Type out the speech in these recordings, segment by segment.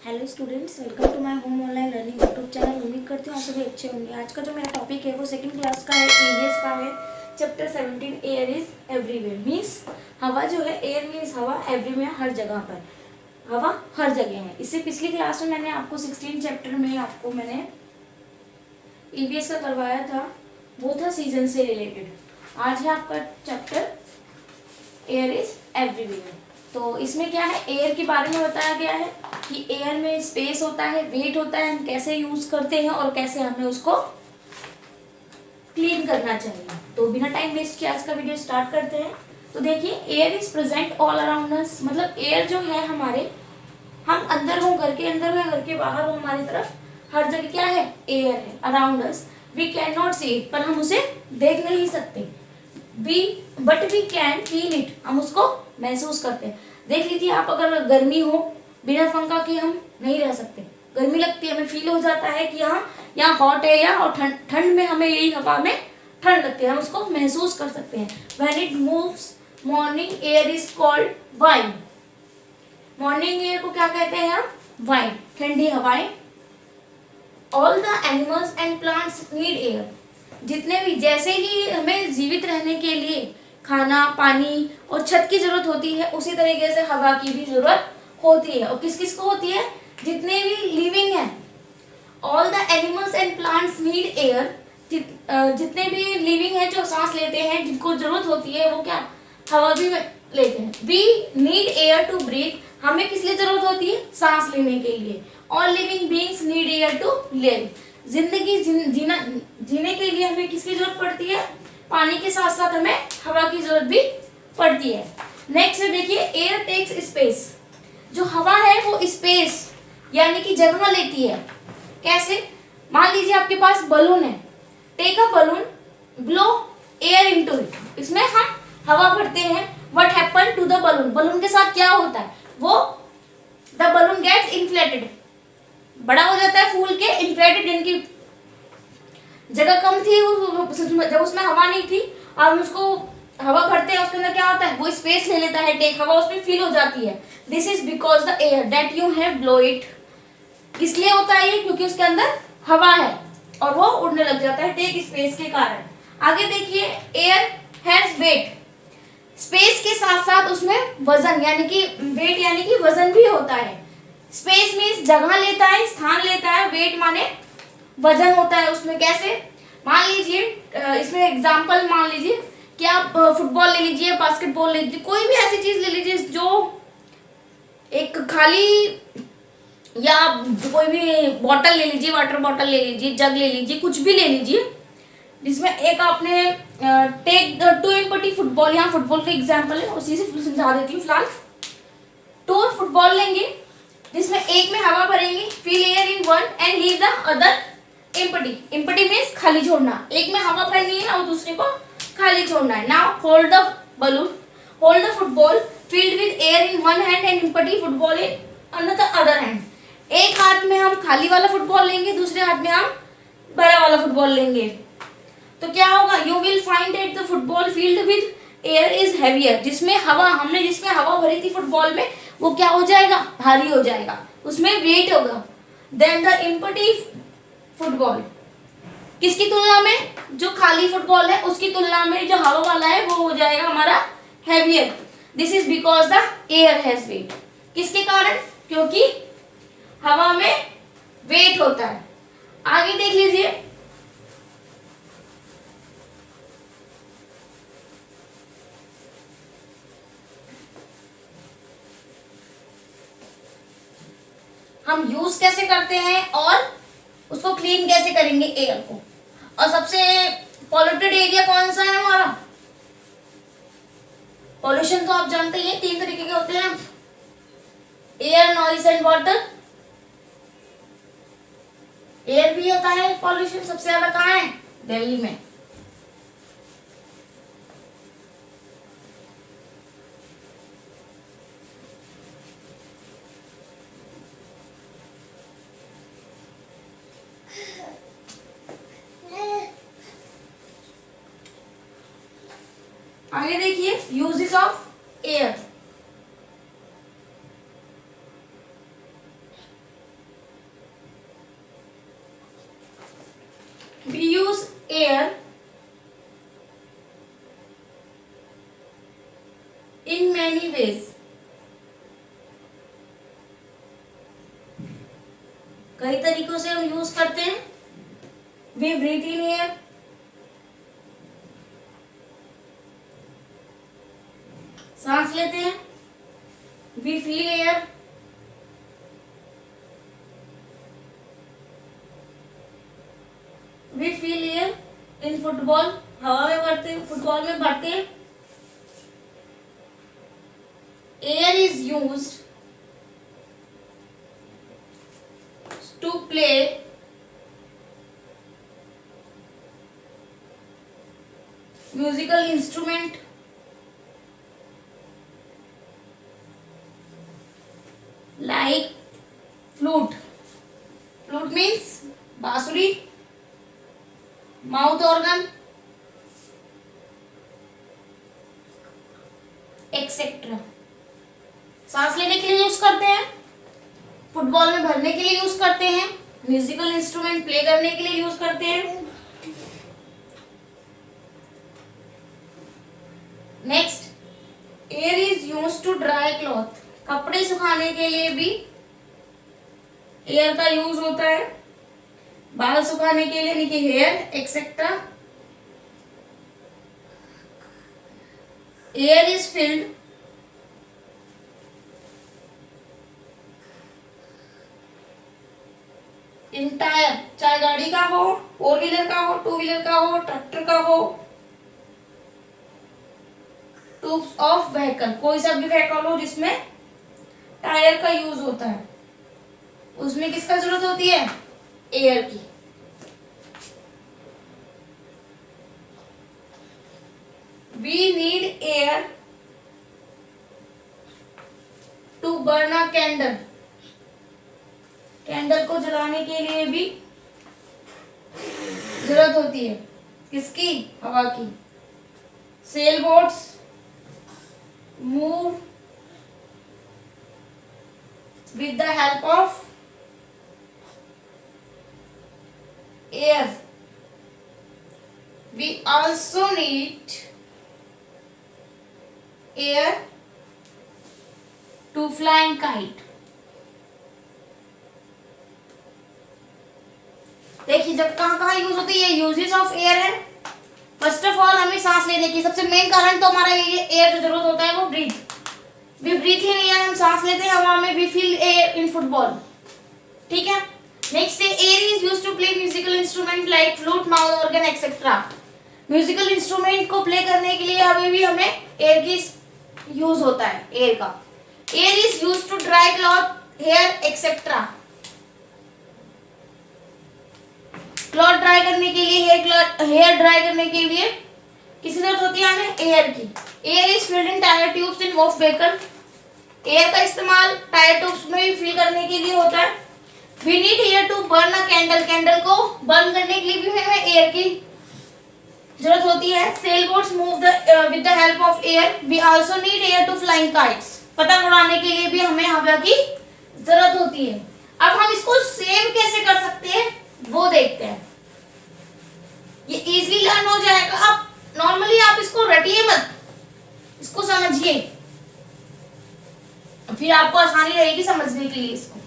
Hello students, welcome to my home online learning YouTube channel. उम्मीद करती हूँ आप सभी अच्छे होंगे। आज का जो मेरा टॉपिक है वो सेकंड क्लास का है, ईवीएस का है। Chapter 17 air is everywhere means हवा जो है, एयर मीन्स हवा, एवरीवेयर हर जगह पर, हवा हर जगह है। इससे पिछली क्लास में मैंने आपको 16 चैप्टर में आपको मैंने ईवीएस का करवाया था, वो था सीजन से रिलेटेड। आज है आपका चैप्टर एयर इज एवरीवेयर। तो इसमें क्या है, एयर के बारे में बताया गया है कि एयर में स्पेस होता है, वेट होता है, हम कैसे यूज करते हैं और कैसे हमें उसको क्लीन करना चाहिए। तो बिना टाइम वेस्ट किए आज का वीडियो स्टार्ट करते हैं। तो देखिए, air is present all around us, मतलब एयर जो है हमारे, हम अंदर हो, घर के अंदर हो, घर के बाहर हो, हमारी तरफ हर जगह क्या है, एयर है around us. We can not see it, पर हम उसे देख नहीं सकते। But we can feel it, हम उसको महसूस करते हैं। देख लीजिए आप, अगर गर्मी हो, बिना पंखा के हम नहीं रह सकते, गर्मी लगती है, हमें फील हो जाता है कि हाँ यहाँ हॉट है, या और ठंड में हमें यही हवा में ठंड लगती है, हम उसको महसूस कर सकते हैं। When it moves morning air is called wine. Morning air को क्या कहते हैं हम, वाइन, ठंडी हवाएं। All the animals and plants need air, जितने भी, जैसे ही हमें जीवित रहने के लिए खाना, पानी और छत की जरूरत होती है, उसी तरीके से हवा की भी जरूरत होती है। और किस किस को होती है, जितने भी लिविंग है। All the animals and plants need air, जितने भी लिविंग है जो सांस लेते हैं, जिनको जरूरत होती है, वो क्या, हवा भी लेते हैं। We need air to breathe, हमें किस लिए जरूरत होती है, सांस लेने के लिए। All living beings need air to live, जिंदगी जीने के लिए हमें किसकी जरूरत पड़ती है, पानी के साथ साथ हमें हवा की जरूरत भी पड़ती है। नेक्स्ट देखिए, एयर टेक्स स्पेस, जो हवा है वो स्पेस यानी कि जगह लेती है। कैसे, मान लीजिए आपके पास बलून है, take a balloon, blow air into it, इसमें हम हवा भरते हैं। What happen to the balloon, balloon के साथ क्या होता है, वो द बलून गेट्स इन्फ्लेटेड, बड़ा हो जाता है, फूल के इन्फ्लेटेड, इनकी जगह कम थी जब उसमें हवा नहीं थी, और हम उसको हवा भरते हैं, उसके अंदर क्या होता है, वो स्पेस ले लेता है, टेक, हवा उसमें फिल हो जाती है। This is because the air that you have blow it, किस लिए होता है ये, क्योंकि उसके अंदर हवा है और वो उड़ने लग जाता है, टेक स्पेस के कारण। आगे देखिए, एयर हैज वेट, स्पेस के साथ साथ उसमें वजन यानी कि वेट यानी कि वजन भी होता है। स्पेस मीन्स जगह लेता है, स्थान लेता है, वेट माने वजन होता है उसमें। कैसे, मान लीजिए, इसमें एग्जांपल मान लीजिए कि आप फुटबॉल ले लीजिए, बास्केटबॉल ले लीजिए, कोई भी ऐसी चीज ले लीजिए जो एक खाली, या कोई भी बॉटल ले लीजिए, वाटर बॉटल ले लीजिए, जग ले लीजिए, कुछ भी ले लीजिए, जिसमें एक आपने टेक टू एम्पटी फुटबॉल, यहाँ फुटबॉल का एग्जांपल है, उसी से समझा देती हूँ फिलहाल। टू फुटबॉल लेंगे, जिसमें एक में हवा भरेंगे, fill air in one and leave the other empty. Empty means खाली छोड़ना, एक में हवा भरनी है और दूसरे को खाली छोड़ना है। Now hold the balloon, hold the football filled with air in one hand and empty football in the other hand। एक हाथ में हम खाली वाला फुटबॉल लेंगे, दूसरे हाथ में हम भरा वाला फुटबॉल लेंगे, तो क्या होगा, you will find that the football filled with air is heavier, जिसमें हवा, हमने जिसमें हवा भरी थी फुटबॉल में, वो क्या हो जाएगा, भारी हो जाएगा, उसमें वेट होगा। Then the empty फुटबॉल, किसकी तुलना में, जो खाली फुटबॉल है उसकी तुलना में जो हवा वाला है वो हो जाएगा हमारा heavier. This is because the air has weight, किसके कारण, क्योंकि हवा में वेट होता है। आगे देख लीजिए, हम यूज कैसे करते हैं और उसको क्लीन कैसे करेंगे एयर को। और सबसे पॉल्यूटेड एरिया कौन सा है हमारा, पॉल्यूशन तो आप जानते ही हैं, 3 तरीके के होते हैं, air, noise and water. Air भी होता है पॉल्यूशन, सबसे ज्यादा कहाँ है, दिल्ली में। आगे देखिए, uses of air. We use air in many ways. कई तरीकों से हम यूज करते हैं. We breathe in air. सांस लेते हैं. We feel air. We feel air in football. हवा में भरते हैं, फुटबॉल में भरते हैं. Air is used to play musical instrument like flute. Flute means बांसुरी, माउथ ऑर्गन एक्सेट्रा. सांस लेने के लिए यूज करते हैं, फुटबॉल में भरने के लिए यूज करते हैं, म्यूजिकल इंस्ट्रूमेंट प्ले करने के लिए यूज करते हैं. Next, air is use to dry cloth. कपड़े सुखाने के लिए भी एयर का यूज होता है. बाल सुखाने के लिए यानी कि hair etcetera. Air is filled in tyre. चाहे गाड़ी का हो, 4 व्हीलर का हो, 2 व्हीलर का हो, ट्रैक्टर का हो, ट्यूब्स ऑफ व्हीकल. कोई सा भी व्हीकल हो जिसमें टायर का यूज होता है, उसमें किसका जरूरत होती है? एयर की. We need air to burn a candle. Candle को जलाने के लिए भी जरूरत होती है. किसकी? हवा की. Sail boats move with the help of air. We also need air to fly and kite. देखिए जब कहाँ कहाँ यूज होती है, यूजेस ऑफ एयर है. फर्स्ट ऑफ ऑल हमें सांस लेने की सबसे मेन कारण तो हमारा ये एयर जो जरूरत होता है वो breathe. We breathe in air, हम सांस लेते हैं हवा में. We feel air in football. ठीक है. नेक्स्ट है air is used to play musical instrument like flute, mouth organ etcetera. Musical instrument को प्ले करने के लिए हमें एयर की यूज होता है. एयर का. Air is used to dry cloth, hair etcetera. Cloth dry करने के लिए, हेयर ड्राई करने के लिए किसी जरूरत होती है हमें? एयर की. Air is filled in tyre tubes in of vehicle. Air का इस्तेमाल टायर ट्यूब्स में भी फिल करने के लिए होता है. We need air to burn a candle. Candle को बर्न करने के लिए भी हमें एयर की जरूरत होती है. Sail boats move with the help of air. We also need air to flying kites. पतंग उड़ाने के लिए भी हमें हवा की जरूरत होती है. अब हम इसको सेव कैसे कर सकते हैं वो देखते हैं. ये इजीली लर्न हो जाएगा. आप नॉर्मली आप इसको रटिए मत, इसको समझिए, फिर आपको आसानी रहेगी समझने के लिए इसको.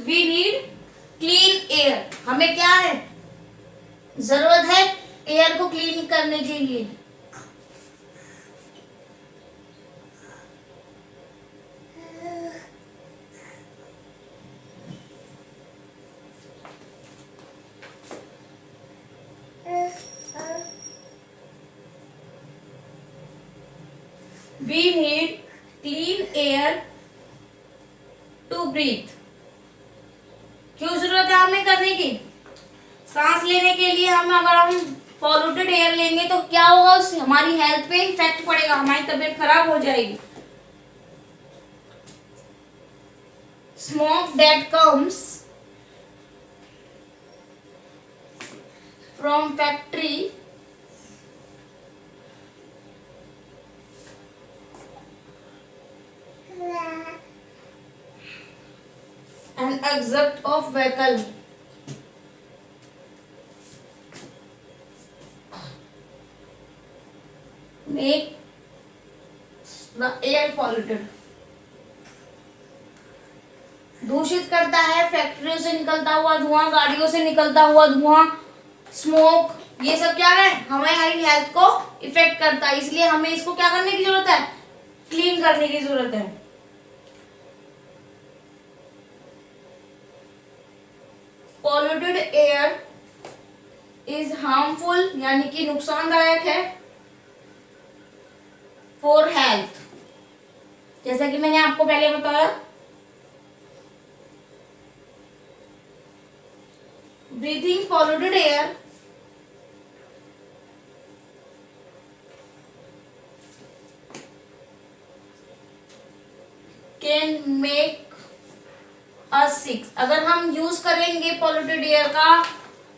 We need clean air. हमें क्या है जरूरत है? एयर को क्लीन करने के लिए. We need clean air to breathe. क्यों जरूरत है हमें करने की? सांस लेने के लिए अगर हम पॉल्यूटेड एयर लेंगे तो क्या होगा? उससे हमारी हेल्थ पे इफेक्ट पड़ेगा, हमारी तबीयत खराब हो जाएगी. Smoke that comes from factory and exit of vehicle make the air polluted. दूषित करता है, फैक्ट्रियों से निकलता हुआ धुआं, गाड़ियों से निकलता हुआ धुआं, स्मोक, ये सब क्या है, हमारी हेल्थ को इफेक्ट करता है। इसलिए हमें इसको क्या करने की जरूरत है, क्लीन करने की जरूरत है। पॉल्यूटेड एयर इज हार्मफुल, यानी कि नुकसानदायक है, फॉर हेल्थ, जैसा कि मैंने आपको पहले बताया। Breathing polluted air can make us sick. अगर हम यूज करेंगे पॉल्यूटेड एयर का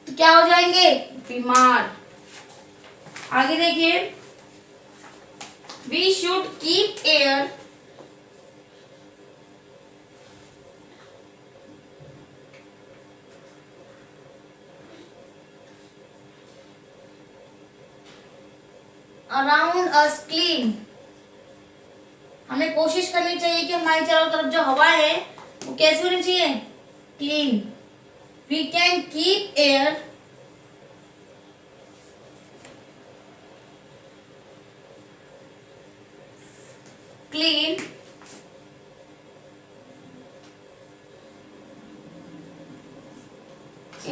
तो क्या हो जाएंगे, बीमार। आगे देखिए, we should keep air around us clean. हमें कोशिश करनी चाहिए कि हमारी चारों तरफ जो हवा है वो कैसी होनी चाहिए, clean. We can keep air clean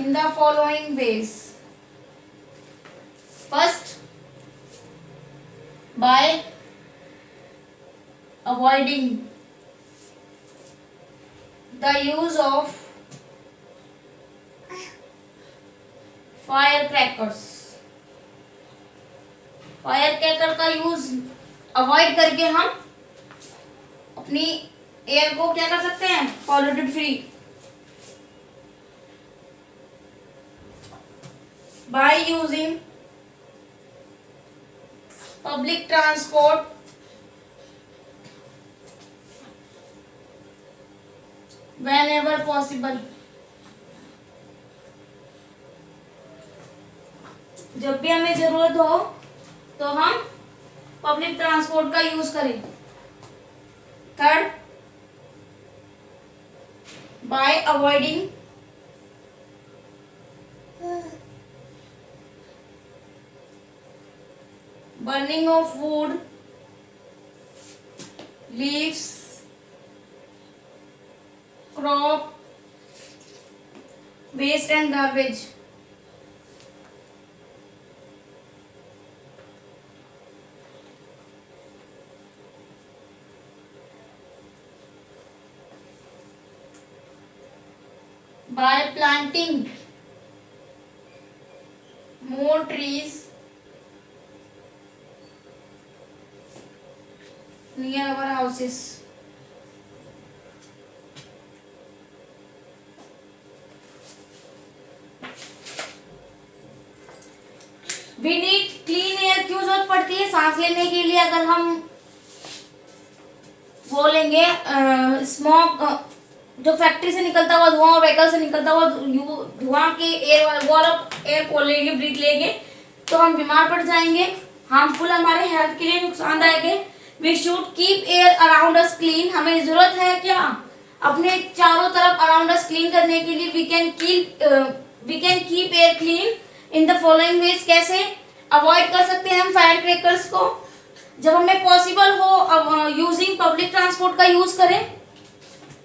in the following ways. First, by avoiding the use of firecrackers. फायरक्रैकर का यूज अवॉइड करके हम अपनी एयर को क्या कर सकते हैं, polluted free. By using public transport whenever possible. जब भी हमें जरूरत हो तो हम पब्लिक ट्रांसपोर्ट का यूज करें। Third, by avoiding burning of wood, leaves, crop waste and garbage. By planting more trees near our houses. We need clean air क्यों जरूरत पड़ती है, सांस लेने के लिए। अगर हम बोलेंगे स्मोक, जो फैक्ट्री से निकलता हुआ धुआं और व्हीकल से निकलता हुआ धुआं के एयर, वो एयर को लेंगे, ब्रीथ लेंगे तो हम बीमार पड़ जाएंगे, हार्मफुल, हमारे हेल्थ के लिए नुकसानदायक है। We should keep air around us clean. हमें जरूरत है क्या, अपने चारों तरफ अराउंड अस क्लीन करने के लिए। We can keep air clean in the following ways. कैसे अवॉइड कर सकते हैं हम फायर क्रैकर्स को, जब हमें पॉसिबल हो यूजिंग पब्लिक ट्रांसपोर्ट का यूज करें।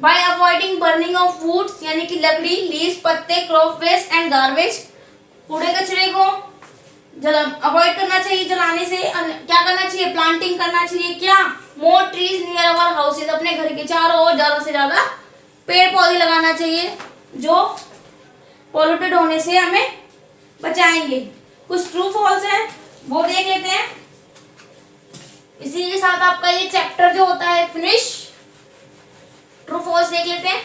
By avoiding burning of woods, यानी कि लकड़ी, लीव्स, पत्ते, क्रॉप वेस्ट एंड गार्बेज, कूड़े कचरे को अवॉइड करना चाहिए जलाने से। क्या करना चाहिए, प्लांटिंग करना चाहिए। क्या, मोर ट्रीज नियर अवर हाउसेज, अपने घर के चारों ओर ज्यादा से ज्यादा पेड़ पौधे लगाना चाहिए जो पॉल्यूटेड होने से हमें बचाएंगे। कुछ ट्रू फॉल्स है वो देख लेते हैं। इसी के साथ आपका ये चैप्टर जो होता है फिनिश। ट्रू फॉल्स देख लेते हैं।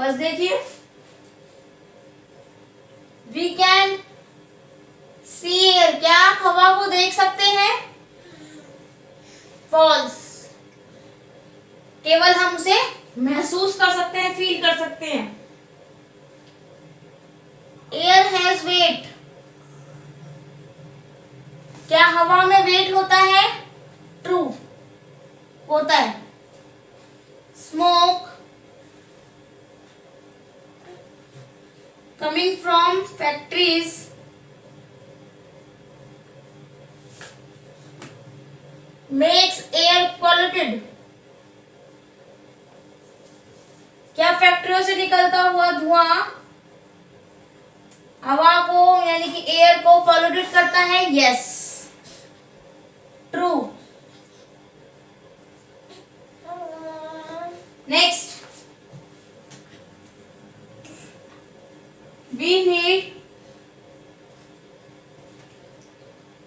फर्स्ट देखिए, वी कैन सी एयर, क्या आप हवा को देख सकते हैं? फॉल्स, केवल हम उसे महसूस कर सकते हैं, फील कर सकते हैं। एयर हैज वेट, क्या हवा में वेट होता है? ट्रू, होता है। Smoke coming from factories makes air polluted, क्या फैक्ट्रियों से निकलता हुआ धुआं हवा को यानी कि एयर को पॉल्यूटेड करता है? Yes, true. Next, we need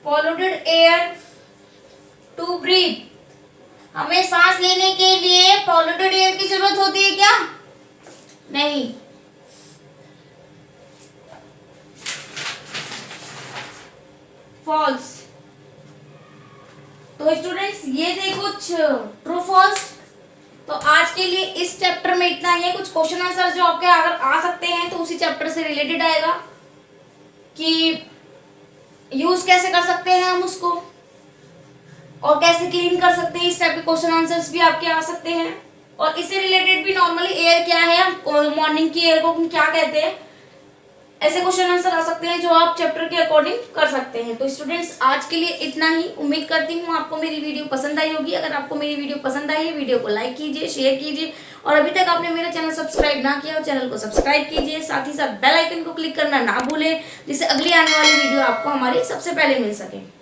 polluted air to breathe, हमें सांस लेने के लिए पॉल्यूटेड एयर की जरूरत होती है क्या? नहीं। फॉल्स। तो स्टूडेंट्स ये थे कुछ ट्रू फॉल्स। तो आज के लिए इस चैप्टर में इतना ही है। कुछ क्वेश्चन आंसर जो आपके अगर आ सकते हैं तो उसी चैप्टर से रिलेटेड आएगा कि यूज कैसे कर सकते हैं हम उसको और कैसे क्लीन कर सकते हैं। इस टाइप के क्वेश्चन आंसर्स भी आपके आ सकते हैं। और इससे रिलेटेड भी नॉर्मली एयर क्या है, मॉर्निंग की एयर को हम क्या कहते हैं, ऐसे क्वेश्चन आंसर आ सकते हैं जो आप चैप्टर के अकॉर्डिंग कर सकते हैं। तो स्टूडेंट्स आज के लिए इतना ही। उम्मीद करती हूँ आपको मेरी वीडियो पसंद आई होगी। अगर आपको मेरी वीडियो पसंद आई है, वीडियो को लाइक कीजिए, शेयर कीजिए और अभी तक आपने मेरा चैनल सब्सक्राइब ना किया हो चैनल को सब्सक्राइब कीजिए। साथ ही साथ बेल आइकन को क्लिक करना ना भूलें जिससे अगली आने वाली वीडियो आपको हमारी सबसे पहले मिल सके।